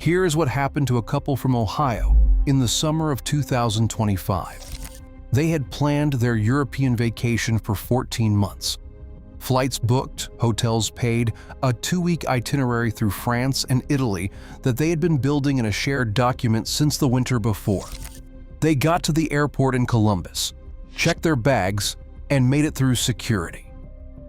Here is what happened to a couple from Ohio in the summer of 2025. They had planned their European vacation for 14 months. Flights booked, hotels paid, a 2-week itinerary through France and Italy that they had been building in a shared document since the winter before. They got to the airport in Columbus, checked their bags, and made it through security.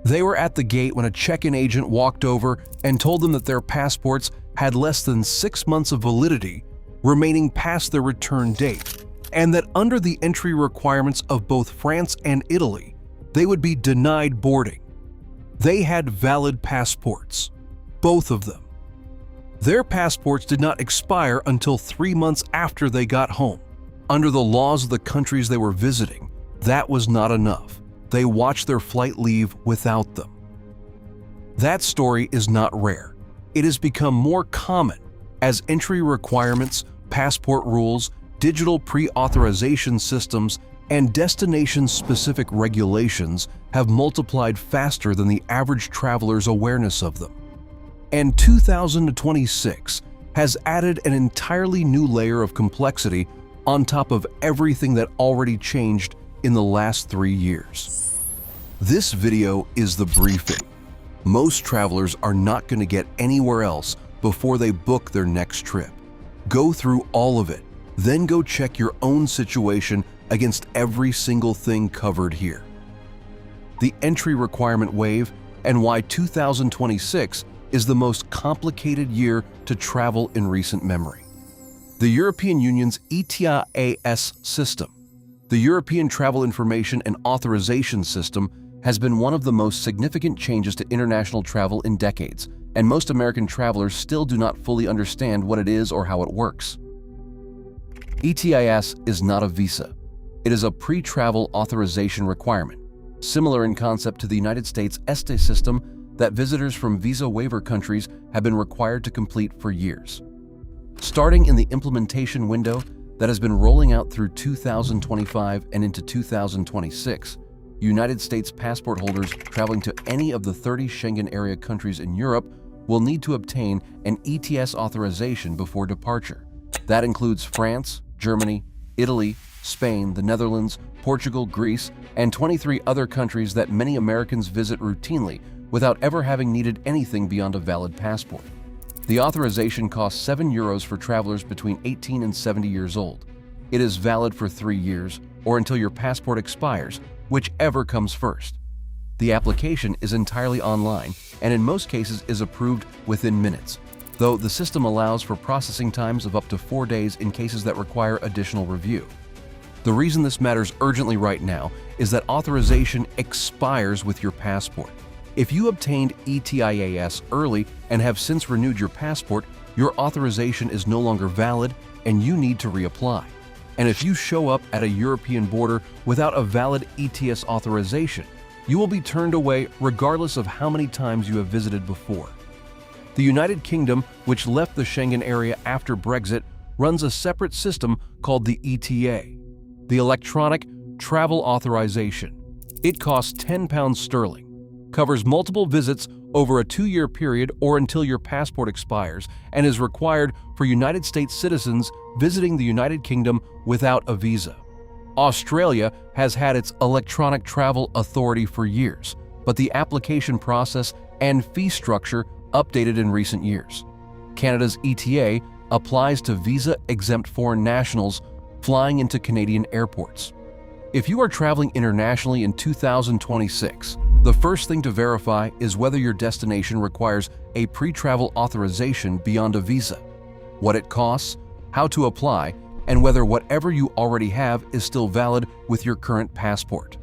They were at the gate when a check-in agent walked over and told them that their passports had less than 6 months of validity remaining past their return date, and that under the entry requirements of both France and Italy, they would be denied boarding. They had valid passports, both of them. Their passports did not expire until 3 months after they got home. Under the laws of the countries they were visiting, that was not enough. They watched their flight leave without them. That story is not rare. It has become more common as entry requirements, passport rules, digital pre-authorization systems, and destination-specific regulations have multiplied faster than the average traveler's awareness of them. And 2026 has added an entirely new layer of complexity on top of everything that already changed in the last 3 years. This video is the briefing. Most travelers are not going to get anywhere else before they book their next trip. Go through all of it, then go check your own situation against every single thing covered here. The entry requirement wave and why 2026 is the most complicated year to travel in recent memory. The European Union's ETIAS system, the European Travel Information and Authorization System, has been one of the most significant changes to international travel in decades, and most American travelers still do not fully understand what it is or how it works. ETIAS is not a visa. It is a pre-travel authorization requirement, similar in concept to the United States ESTA system that visitors from visa waiver countries have been required to complete for years. Starting in the implementation window that has been rolling out through 2025 and into 2026, United States passport holders traveling to any of the 30 Schengen area countries in Europe will need to obtain an ETS authorization before departure. That includes France, Germany, Italy, Spain, the Netherlands, Portugal, Greece, and 23 other countries that many Americans visit routinely without ever having needed anything beyond a valid passport. The authorization costs €7 for travelers between 18 and 70 years old. It is valid for 3 years or until your passport expires, whichever comes first. The application is entirely online and in most cases is approved within minutes, though the system allows for processing times of up to 4 days in cases that require additional review. The reason this matters urgently right now is that authorization expires with your passport. If you obtained ETIAS early and have since renewed your passport, your authorization is no longer valid and you need to reapply. And if you show up at a European border without a valid ETS authorization, you will be turned away regardless of how many times you have visited before. The United Kingdom, which left the Schengen area after Brexit, runs a separate system called the ETA, the Electronic Travel Authorization. It costs £10 sterling, covers multiple visits over a 2-year period or until your passport expires, and is required for United States citizens visiting the United Kingdom without a visa. Australia has had its Electronic Travel Authority for years, but the application process and fee structure updated in recent years. Canada's ETA applies to visa-exempt foreign nationals flying into Canadian airports. If you are traveling internationally in 2026, the first thing to verify is whether your destination requires a pre-travel authorization beyond a visa, what it costs, how to apply, and whether whatever you already have is still valid with your current passport.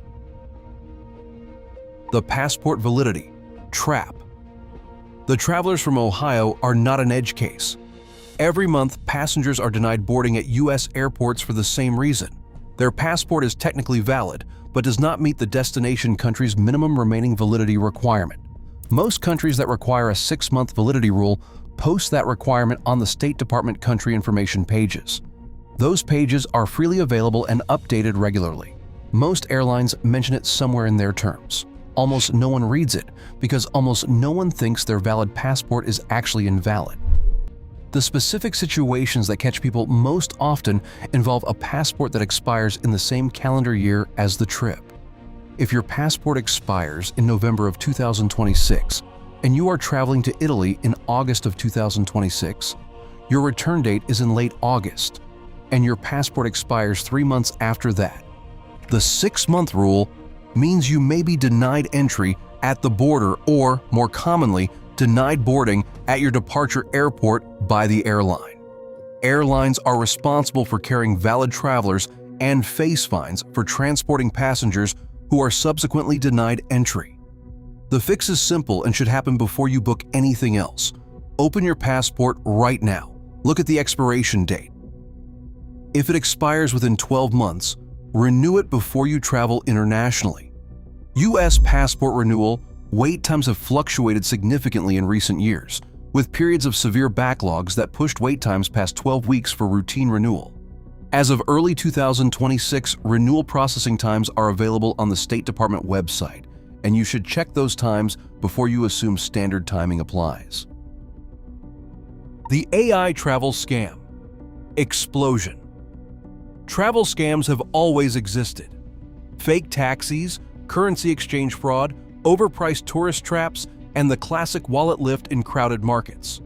The passport validity trap. The travelers from Ohio are not an edge case. Every month, passengers are denied boarding at U.S. airports for the same reason. Their passport is technically valid, but does not meet the destination country's minimum remaining validity requirement. Most countries that require a 6-month validity rule post that requirement on the State Department country information pages. Those pages are freely available and updated regularly. Most airlines mention it somewhere in their terms. Almost no one reads it because almost no one thinks their valid passport is actually invalid. The specific situations that catch people most often involve a passport that expires in the same calendar year as the trip. If your passport expires in November of 2026 and you are traveling to Italy in August of 2026, your return date is in late August, and your passport expires 3 months after that. The 6-month rule means you may be denied entry at the border or, more commonly, denied boarding at your departure airport by the airline. Airlines are responsible for carrying valid travelers and face fines for transporting passengers who are subsequently denied entry. The fix is simple and should happen before you book anything else. Open your passport right now. Look at the expiration date. If it expires within 12 months, renew it before you travel internationally. U.S. passport renewal wait times have fluctuated significantly in recent years, with periods of severe backlogs that pushed wait times past 12 weeks for routine renewal. As of early 2026, renewal processing times are available on the State Department website, and you should check those times before you assume standard timing applies. The AI travel scam. Explosion. Travel scams have always existed. Fake taxis, currency exchange fraud, overpriced tourist traps, and the classic wallet lift in crowded markets.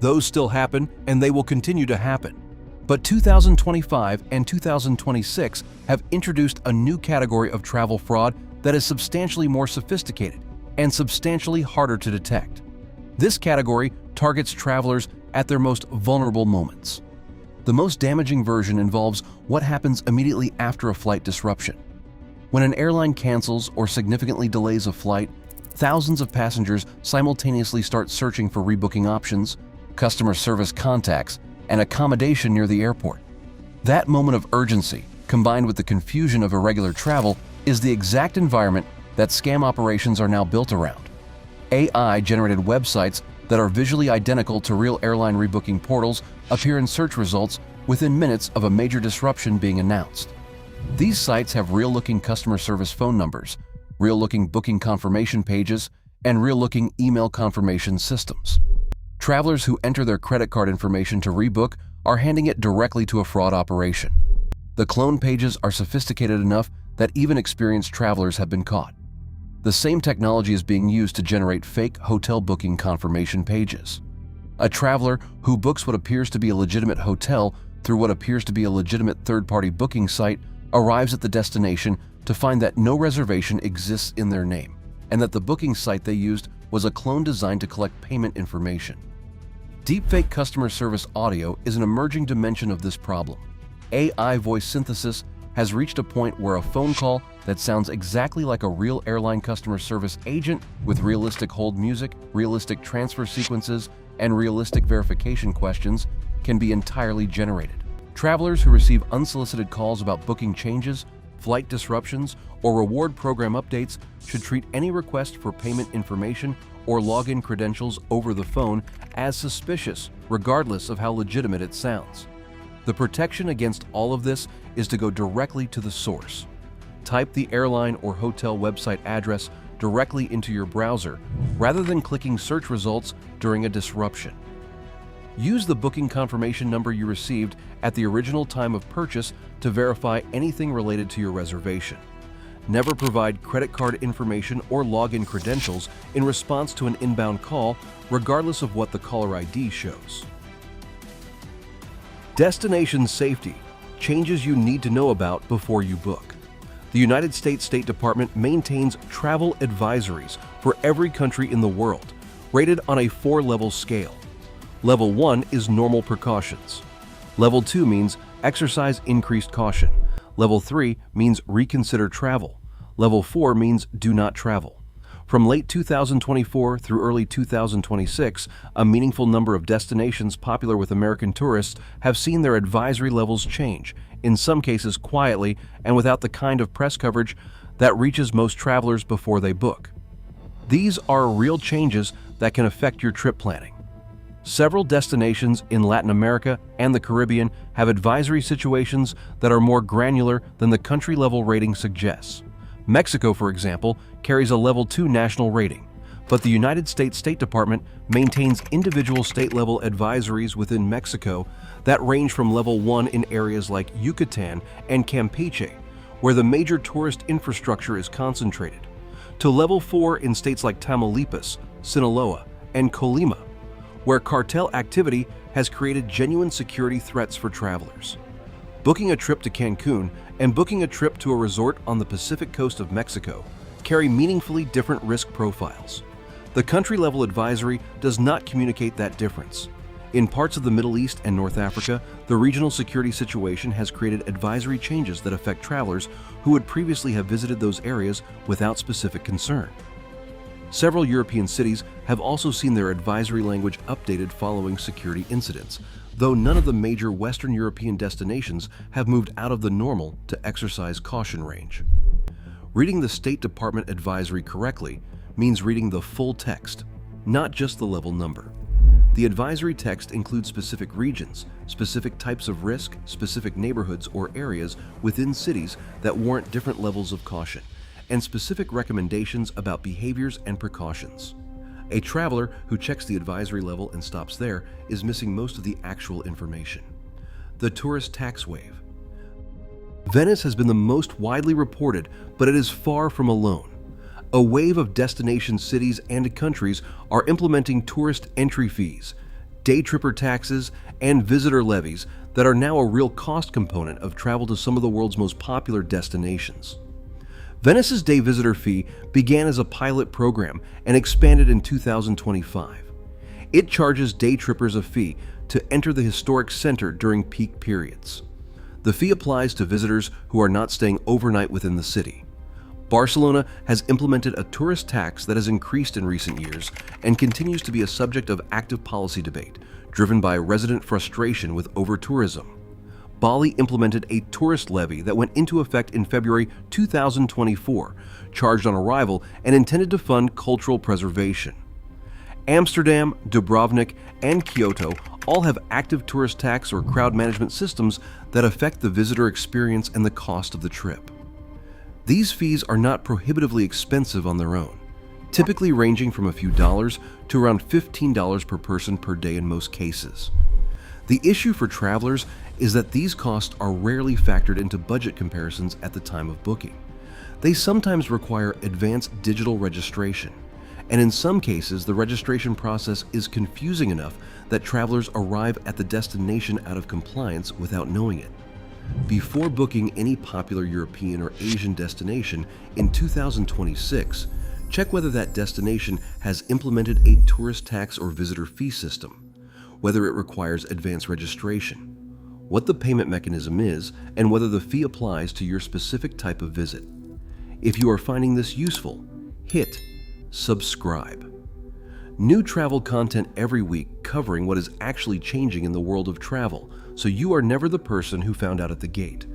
Those still happen, and they will continue to happen. But 2025 and 2026 have introduced a new category of travel fraud that is substantially more sophisticated and substantially harder to detect. This category targets travelers at their most vulnerable moments. The most damaging version involves what happens immediately after a flight disruption. When an airline cancels or significantly delays a flight, thousands of passengers simultaneously start searching for rebooking options, customer service contacts, and accommodation near the airport. That moment of urgency, combined with the confusion of irregular travel, is the exact environment that scam operations are now built around. AI-generated websites that are visually identical to real airline rebooking portals appear in search results within minutes of a major disruption being announced. These sites have real-looking customer service phone numbers, real-looking booking confirmation pages, and real-looking email confirmation systems. Travelers who enter their credit card information to rebook are handing it directly to a fraud operation. The clone pages are sophisticated enough that even experienced travelers have been caught. The same technology is being used to generate fake hotel booking confirmation pages. A traveler who books what appears to be a legitimate hotel through what appears to be a legitimate third-party booking site arrives at the destination to find that no reservation exists in their name and that the booking site they used was a clone designed to collect payment information. Deepfake customer service audio is an emerging dimension of this problem. AI voice synthesis has reached a point where a phone call that sounds exactly like a real airline customer service agent with realistic hold music, realistic transfer sequences, and realistic verification questions can be entirely generated. Travelers who receive unsolicited calls about booking changes, flight disruptions, or reward program updates should treat any request for payment information or login credentials over the phone as suspicious, regardless of how legitimate it sounds. The protection against all of this is to go directly to the source. Type the airline or hotel website address directly into your browser rather than clicking search results during a disruption. Use the booking confirmation number you received at the original time of purchase to verify anything related to your reservation. Never provide credit card information or login credentials in response to an inbound call, regardless of what the caller ID shows. Destination safety, changes you need to know about before you book. The United States State Department maintains travel advisories for every country in the world, rated on a 4-level scale. Level 1 is normal precautions. Level 2 means exercise increased caution. Level 3 means reconsider travel. Level 4 means do not travel. From late 2024 through early 2026, a meaningful number of destinations popular with American tourists have seen their advisory levels change, in some cases quietly and without the kind of press coverage that reaches most travelers before they book. These are real changes that can affect your trip planning. Several destinations in Latin America and the Caribbean have advisory situations that are more granular than the country-level rating suggests. Mexico, for example, carries a Level 2 national rating. but the United States State Department maintains individual state-level advisories within Mexico that range from level 1 in areas like Yucatan and Campeche, where the major tourist infrastructure is concentrated, to level 4 in states like Tamaulipas, Sinaloa, and Colima, where cartel activity has created genuine security threats for travelers. Booking a trip to Cancun and booking a trip to a resort on the Pacific coast of Mexico carry meaningfully different risk profiles. The country-level advisory does not communicate that difference. In parts of the Middle East and North Africa, the regional security situation has created advisory changes that affect travelers who would previously have visited those areas without specific concern. Several European cities have also seen their advisory language updated following security incidents, though none of the major Western European destinations have moved out of the normal to exercise caution range. Reading the State Department advisory correctly means reading the full text, not just the level number. The advisory text includes specific regions, specific types of risk, specific neighborhoods or areas within cities that warrant different levels of caution, and specific recommendations about behaviors and precautions. A traveler who checks the advisory level and stops there is missing most of the actual information. The tourist tax wave. Venice has been the most widely reported, but it is far from alone. A wave of destination cities and countries are implementing tourist entry fees, day tripper taxes, and visitor levies that are now a real cost component of travel to some of the world's most popular destinations. Venice's day visitor fee began as a pilot program and expanded in 2025. It charges day trippers a fee to enter the historic center during peak periods. The fee applies to visitors who are not staying overnight within the city. Barcelona has implemented a tourist tax that has increased in recent years and continues to be a subject of active policy debate, driven by resident frustration with over-tourism. Bali implemented a tourist levy that went into effect in February 2024, charged on arrival and intended to fund cultural preservation. Amsterdam, Dubrovnik, and Kyoto all have active tourist tax or crowd management systems that affect the visitor experience and the cost of the trip. These fees are not prohibitively expensive on their own, typically ranging from a few dollars to around $15 per person per day in most cases. The issue for travelers is that these costs are rarely factored into budget comparisons at the time of booking. They sometimes require advanced digital registration, and in some cases the registration process is confusing enough that travelers arrive at the destination out of compliance without knowing it. Before booking any popular European or Asian destination in 2026, check whether that destination has implemented a tourist tax or visitor fee system, whether it requires advanced registration, what the payment mechanism is, and whether the fee applies to your specific type of visit. If you are finding this useful, hit subscribe. New travel content every week covering what is actually changing in the world of travel, so you are never the person who found out at the gate.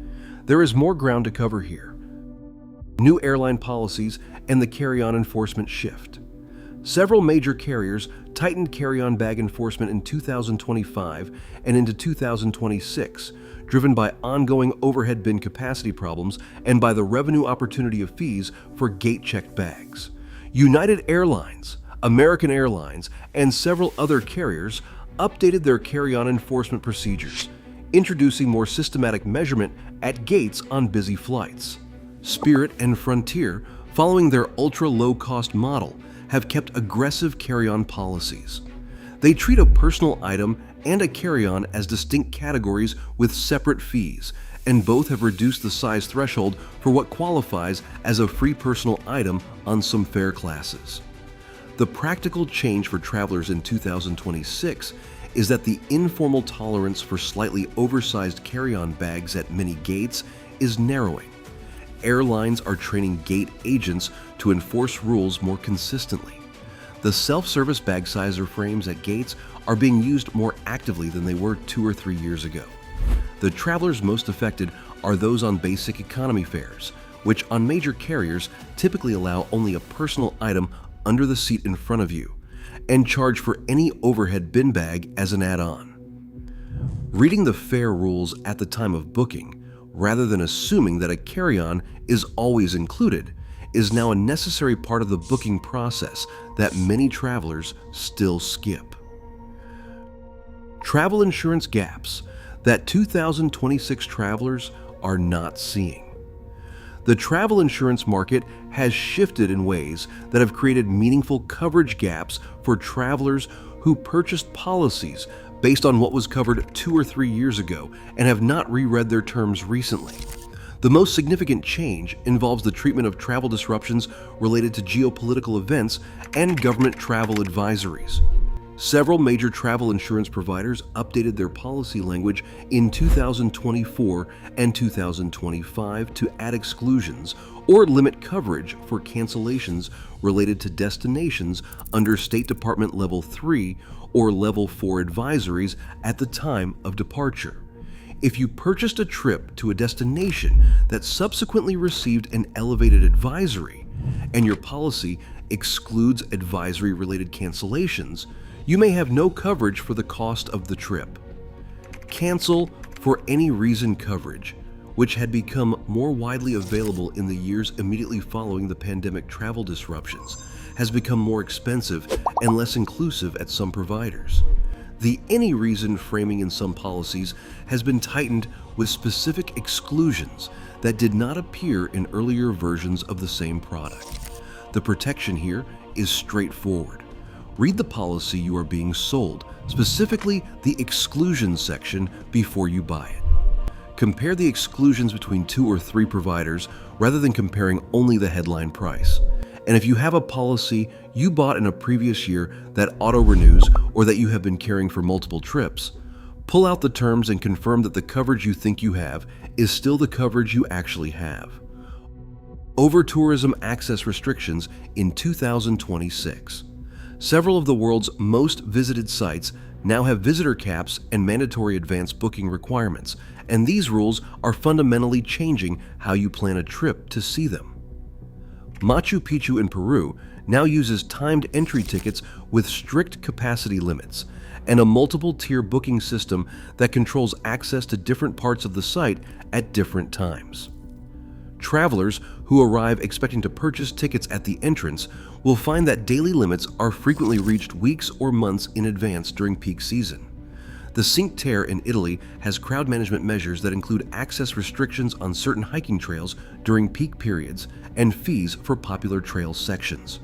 There is more ground to cover here. New airline policies and the carry-on enforcement shift. Several major carriers tightened carry-on bag enforcement in 2025 and into 2026, driven by ongoing overhead bin capacity problems and by the revenue opportunity of fees for gate-checked bags. United Airlines, American Airlines, and several other carriers updated their carry-on enforcement procedures, introducing more systematic measurement at gates on busy flights. Spirit and Frontier, following their ultra-low-cost model, have kept aggressive carry-on policies. They treat a personal item and a carry-on as distinct categories with separate fees, and both have reduced the size threshold for what qualifies as a free personal item on some fare classes. The practical change for travelers in 2026 is that the informal tolerance for slightly oversized carry-on bags at many gates is narrowing. Airlines are training gate agents to enforce rules more consistently. The self-service bag sizer frames at gates are being used more actively than they were 2 or 3 years ago. The travelers most affected are those on basic economy fares, which on major carriers typically allow only a personal item under the seat in front of you, and charge for any overhead bin bag as an add-on. Reading the fare rules at the time of booking, rather than assuming that a carry-on is always included, is now a necessary part of the booking process that many travelers still skip. Travel insurance gaps that 2026 travelers are not seeing. The travel insurance market has shifted in ways that have created meaningful coverage gaps for travelers who purchased policies based on what was covered 2 or 3 years ago and have not reread their terms recently. The most significant change involves the treatment of travel disruptions related to geopolitical events and government travel advisories. Several major travel insurance providers updated their policy language in 2024 and 2025 to add exclusions or limit coverage for cancellations related to destinations under State Department Level 3 or Level 4 advisories at the time of departure. If you purchased a trip to a destination that subsequently received an elevated advisory and your policy excludes advisory-related cancellations, you may have no coverage for the cost of the trip. Cancel for any reason coverage, which had become more widely available in the years immediately following the pandemic travel disruptions, has become more expensive and less inclusive at some providers. The any reason framing in some policies has been tightened with specific exclusions that did not appear in earlier versions of the same product. The protection here is straightforward. Read the policy you are being sold, specifically the exclusions section, before you buy it. Compare the exclusions between 2 or 3 providers rather than comparing only the headline price. And if you have a policy you bought in a previous year that auto-renews or that you have been carrying for multiple trips, pull out the terms and confirm that the coverage you think you have is still the coverage you actually have. Over-tourism access restrictions in 2026. Several of the world's most visited sites now have visitor caps and mandatory advance booking requirements, and these rules are fundamentally changing how you plan a trip to see them. Machu Picchu in Peru now uses timed entry tickets with strict capacity limits and a multiple-tier booking system that controls access to different parts of the site at different times. Travelers who arrive expecting to purchase tickets at the entrance will find that daily limits are frequently reached weeks or months in advance during peak season. The Cinque Terre in Italy has crowd management measures that include access restrictions on certain hiking trails during peak periods and fees for popular trail sections.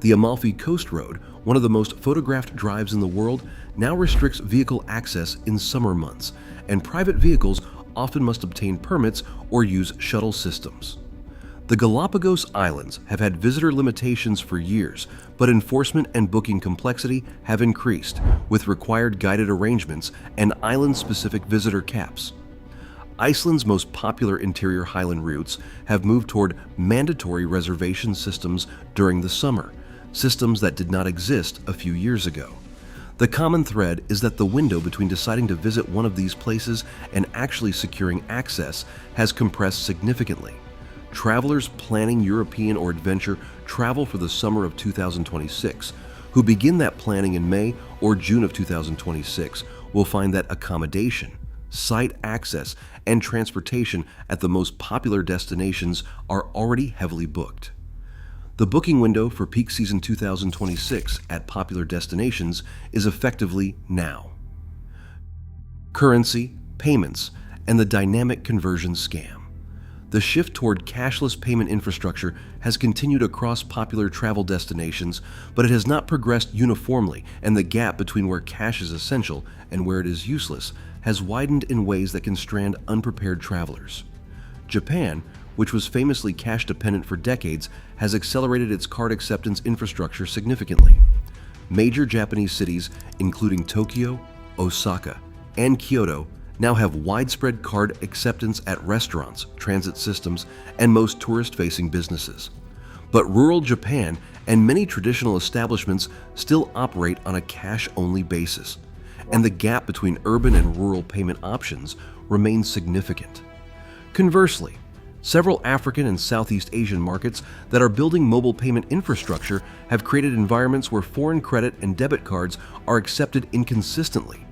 The Amalfi Coast Road, one of the most photographed drives in the world, now restricts vehicle access in summer months, and private vehicles often must obtain permits or use shuttle systems. The Galapagos Islands have had visitor limitations for years, but enforcement and booking complexity have increased, with required guided arrangements and island-specific visitor caps. Iceland's most popular interior highland routes have moved toward mandatory reservation systems during the summer, systems that did not exist a few years ago. The common thread is that the window between deciding to visit one of these places and actually securing access has compressed significantly. Travelers planning European or adventure travel for the summer of 2026, who begin that planning in May or June of 2026, will find that accommodation, site access, and transportation at the most popular destinations are already heavily booked. The booking window for peak season 2026 at popular destinations is effectively now. Currency, payments, and the dynamic conversion scam. The shift toward cashless payment infrastructure has continued across popular travel destinations, but it has not progressed uniformly, and the gap between where cash is essential and where it is useless has widened in ways that can strand unprepared travelers. Japan, which was famously cash-dependent for decades, has accelerated its card acceptance infrastructure significantly. Major Japanese cities, including Tokyo, Osaka, and Kyoto, now have widespread card acceptance at restaurants, transit systems, and most tourist-facing businesses. But rural Japan and many traditional establishments still operate on a cash-only basis, and the gap between urban and rural payment options remains significant. Conversely, several African and Southeast Asian markets that are building mobile payment infrastructure have created environments where foreign credit and debit cards are accepted inconsistently.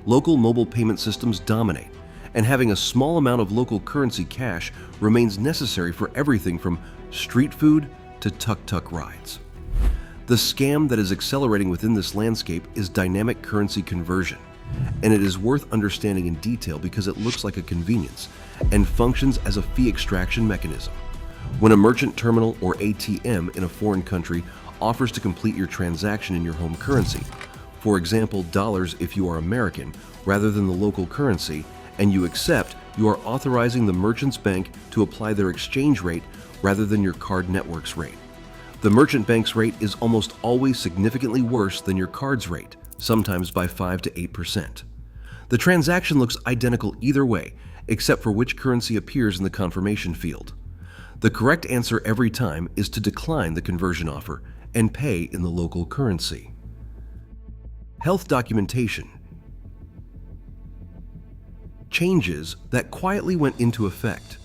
Local mobile payment systems dominate, and having a small amount of local currency cash remains necessary for everything from street food to tuk-tuk rides. The scam that is accelerating within this landscape is dynamic currency conversion, and it is worth understanding in detail because it looks like a convenience and functions as a fee extraction mechanism. When a merchant terminal or ATM in a foreign country offers to complete your transaction in your home currency, for example dollars if you are American rather than the local currency, and you accept, you are authorizing the merchant's bank to apply their exchange rate rather than your card network's rate. The merchant bank's rate is almost always significantly worse than your card's rate, sometimes by 5 to 8%. The transaction looks identical either way, except for which currency appears in the confirmation field. The correct answer every time is to decline the conversion offer and pay in the local currency. Health documentation. Changes that quietly went into effect.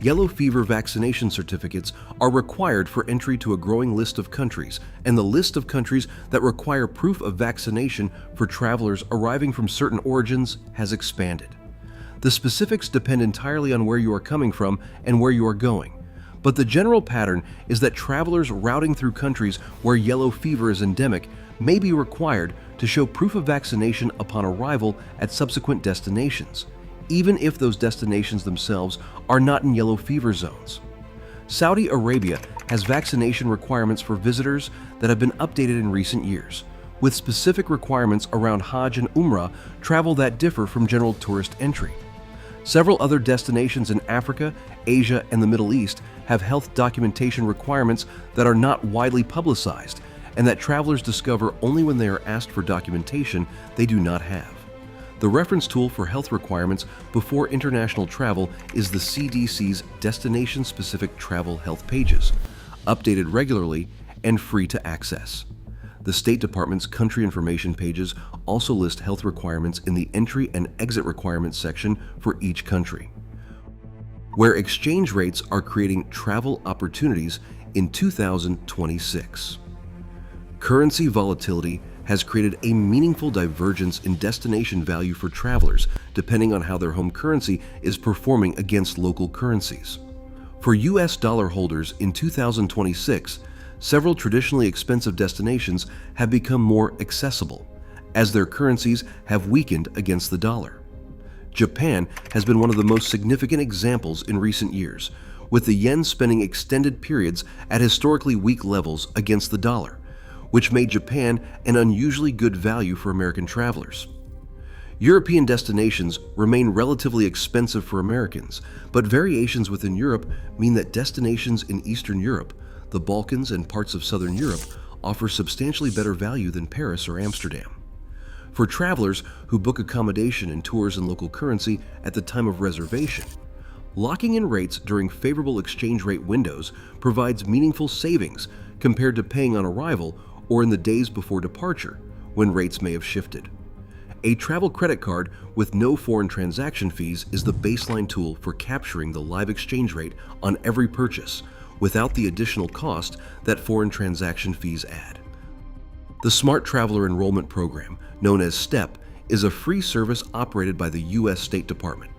Yellow fever vaccination certificates are required for entry to a growing list of countries, and the list of countries that require proof of vaccination for travelers arriving from certain origins has expanded. The specifics depend entirely on where you are coming from and where you are going, but the general pattern is that travelers routing through countries where yellow fever is endemic may be required to show proof of vaccination upon arrival at subsequent destinations, even if those destinations themselves are not in yellow fever zones. Saudi Arabia has vaccination requirements for visitors that have been updated in recent years, with specific requirements around Hajj and Umrah travel that differ from general tourist entry. Several other destinations in Africa, Asia, and the Middle East have health documentation requirements that are not widely publicized and that travelers discover only when they are asked for documentation they do not have. The reference tool for health requirements before international travel is the CDC's Destination-Specific Travel Health Pages, updated regularly and free to access. The State Department's country information pages also list health requirements in the entry and exit requirements section for each country. Where exchange rates are creating travel opportunities in 2026. Currency volatility has created a meaningful divergence in destination value for travelers depending on how their home currency is performing against local currencies. For US dollar holders in 2026, several traditionally expensive destinations have become more accessible as their currencies have weakened against the dollar. Japan has been one of the most significant examples in recent years, with the yen spending extended periods at historically weak levels against the dollar, which made Japan an unusually good value for American travelers. European destinations remain relatively expensive for Americans, but variations within Europe mean that destinations in Eastern Europe, the Balkans, and parts of Southern Europe offer substantially better value than Paris or Amsterdam. For travelers who book accommodation and tours in local currency at the time of reservation, locking in rates during favorable exchange rate windows provides meaningful savings compared to paying on arrival or in the days before departure, when rates may have shifted. A travel credit card with no foreign transaction fees is the baseline tool for capturing the live exchange rate on every purchase without the additional cost that foreign transaction fees add. The Smart Traveler Enrollment Program, known as STEP, is a free service operated by the U.S. State Department.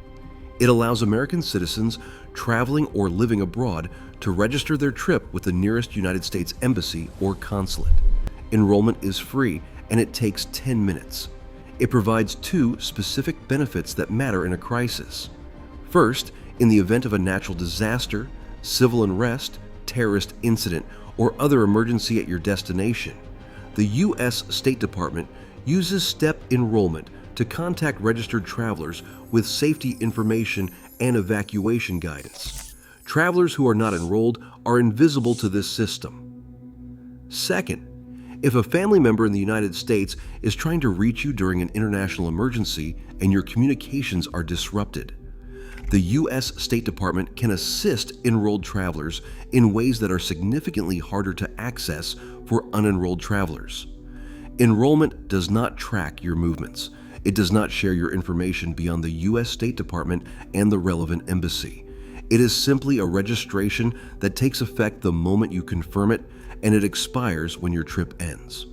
It allows American citizens traveling or living abroad to register their trip with the nearest United States Embassy or consulate. Enrollment is free and it takes 10 minutes. It provides two specific benefits that matter in a crisis. First, in the event of a natural disaster, civil unrest, terrorist incident, or other emergency at your destination, the U.S. State Department uses STEP enrollment to contact registered travelers with safety information and evacuation guidance. Travelers who are not enrolled are invisible to this system. Second, if a family member in the United States is trying to reach you during an international emergency and your communications are disrupted, the U.S. State Department can assist enrolled travelers in ways that are significantly harder to access for unenrolled travelers. Enrollment does not track your movements. It does not share your information beyond the U.S. State Department and the relevant embassy. It is simply a registration that takes effect the moment you confirm it, and it expires when your trip ends.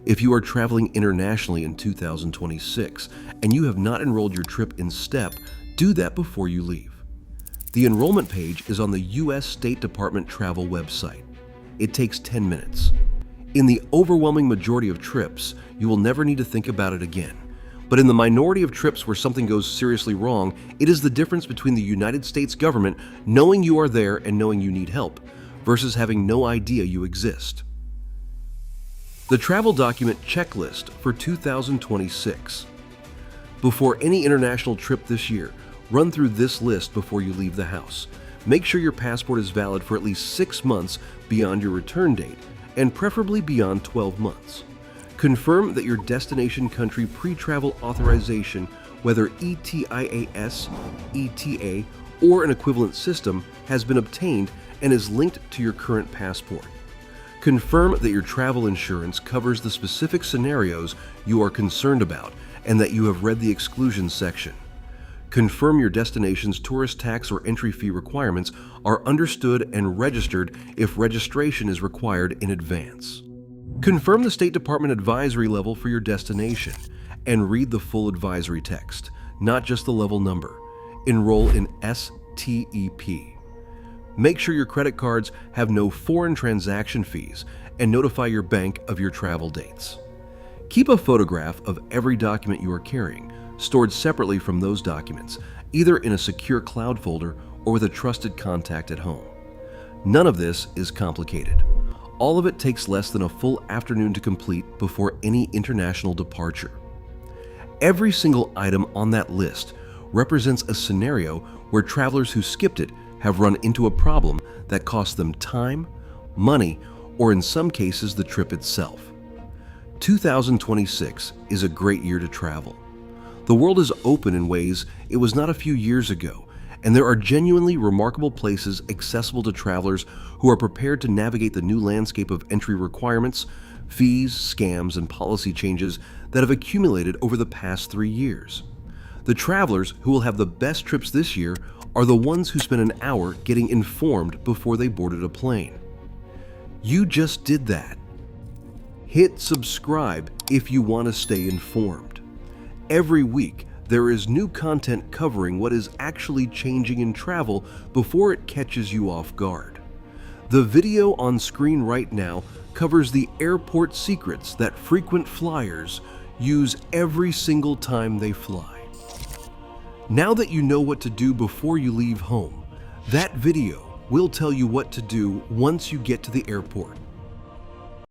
If you are traveling internationally in 2026 and you have not enrolled your trip in STEP, do that before you leave. The enrollment page is on the U.S. State Department travel website. it takes 10 minutes. In the overwhelming majority of trips, you will never need to think about it again. But in the minority of trips where something goes seriously wrong, it is the difference between the United States government knowing you are there and knowing you need help, versus having no idea you exist. The Travel Document Checklist for 2026. Before any international trip this year, run through this list before you leave the house. Make sure your passport is valid for at least 6 months beyond your return date, and preferably beyond 12 months. Confirm that your destination country pre-travel authorization, whether ETIAS, ETA, or an equivalent system, has been obtained and is linked to your current passport. Confirm that your travel insurance covers the specific scenarios you are concerned about and that you have read the exclusions section. Confirm your destination's tourist tax or entry fee requirements are understood and registered if registration is required in advance. Confirm the State Department advisory level for your destination and read the full advisory text, not just the level number. Enroll in STEP. Make sure your credit cards have no foreign transaction fees and notify your bank of your travel dates. Keep a photograph of every document you are carrying, stored separately from those documents, either in a secure cloud folder or with a trusted contact at home. None of this is complicated. All of it takes less than a full afternoon to complete before any international departure. Every single item on that list represents a scenario where travelers who skipped it have run into a problem that cost them time, money, or in some cases the trip itself. 2026 is a great year to travel. The world is open in ways it was not a few years ago, and there are genuinely remarkable places accessible to travelers who are prepared to navigate the new landscape of entry requirements, fees, scams, and policy changes that have accumulated over the past 3 years. The travelers who will have the best trips this year are the ones who spent an hour getting informed before they boarded a plane. You just did that. Hit subscribe if you want to stay informed. Every week, there is new content covering what is actually changing in travel before it catches you off guard. The video on screen right now covers the airport secrets that frequent flyers use every single time they fly. Now that you know what to do before you leave home, that video will tell you what to do once you get to the airport.